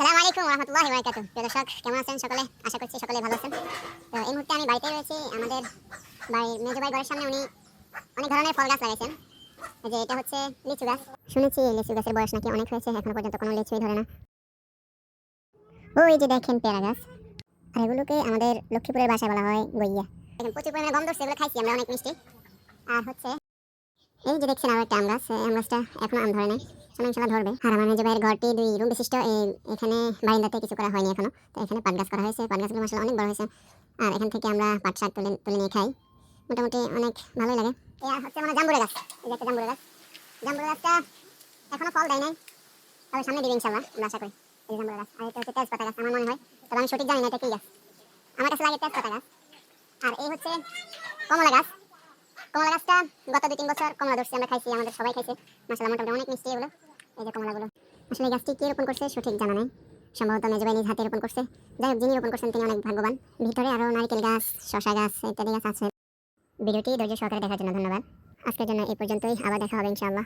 আসসালামু আলাইকুম ওয়া রাহমাতুল্লাহি ওয়া বারাকাতুহু। প্রিয় দর্শক, কেমন আছেন সকলে? আশা করছি সকলে ভালো আছেন। তো এই মুহূর্তে আমি বাড়িতেই রয়েছি। আমাদের বাড়ির মেজো ভাই ঘরের সামনে উনি অনেক ধরনের ফল গাছ লাগাইছেন। এই যে এটা হচ্ছে লিচু গাছ। শুনেছি এই লিচু গাছের বয়স নাকি অনেক হয়েছে, এখনো পর্যন্ত কোনো লিচুই ধরে না। ওই যে দেখেন পেয়ারা গাছ। আর এগুলোকে আমাদের লক্ষ্মীপুরের ভাষায় বলা হয় গইয়া। দেখেন প্রচুর পরিমাণে গম ধরছে, এগুলো খাইছি আমরা, অনেক মিষ্টি। আর হচ্ছে এই যে দেখছেন আরো একটা আম গাছ, এই আম গাছটা এখনো আম ধরে নাই, সময় ইনশাল্লাহ ধরবে। আর আমার মেজো ভাইয়ের ঘরটি 2 রুম বিশিষ্ট। এখানে বারান্দাতে কিছু করা হয়নি এখনো, তো এখানে পাট গাছ করা হয়েছে। পাট গাছগুলো মাশাআল্লাহ অনেক বড় হয়েছে। আর এখান থেকে আমরা পাট শাক তুলে তুলে নিয়ে খাই, মোটামুটি অনেক ভালোই লাগে। আর হচ্ছে মানে জাম্বুরা গাছ, এই যে একটা জাম্বুরা গাছ। জাম্বুরা গাছটা এখনো ফল দেয় নাই, তবে সামনে দিবে ইনশাল্লাহ, আমরা আশা করি। এই যে জাম্বুরা গাছ। আর এটা হচ্ছে তেজপাতা গাছ আমার মনে হয়, তবে আমি সঠিক জানি না এটা কি গাছ। আমার কাছে লাগে তেজপাতা গাছ। আর এই হচ্ছে কমলা গাছ। কমলা গাছটা গত 2-3 বছর কমলা ধরছে, আমরা খাইছি, আমাদের সবাই খাইছে। মাশাআল্লাহ মোটামুটি অনেক মিষ্টি এগুলো। এই যে কমলাগুলো। আসলে এই গাছটি কে রোপণ করছে সঠিক জানা নাই, সম্ভবত মেজো ভাই নিজ হাতে রোপণ করছে। যাই হোক, যিনি রোপণ করছেন তিনি অনেক ভাগ্যবান। ভিতরে আরো নারকেল গাছ, শসা গাছ ইত্যাদি গাছ আছে। ভিডিওটি ধৈর্য সহকারে দেখার জন্য ধন্যবাদ। আজকের জন্য এই পর্যন্তই, আবার দেখা হবে ইনশাআল্লাহ।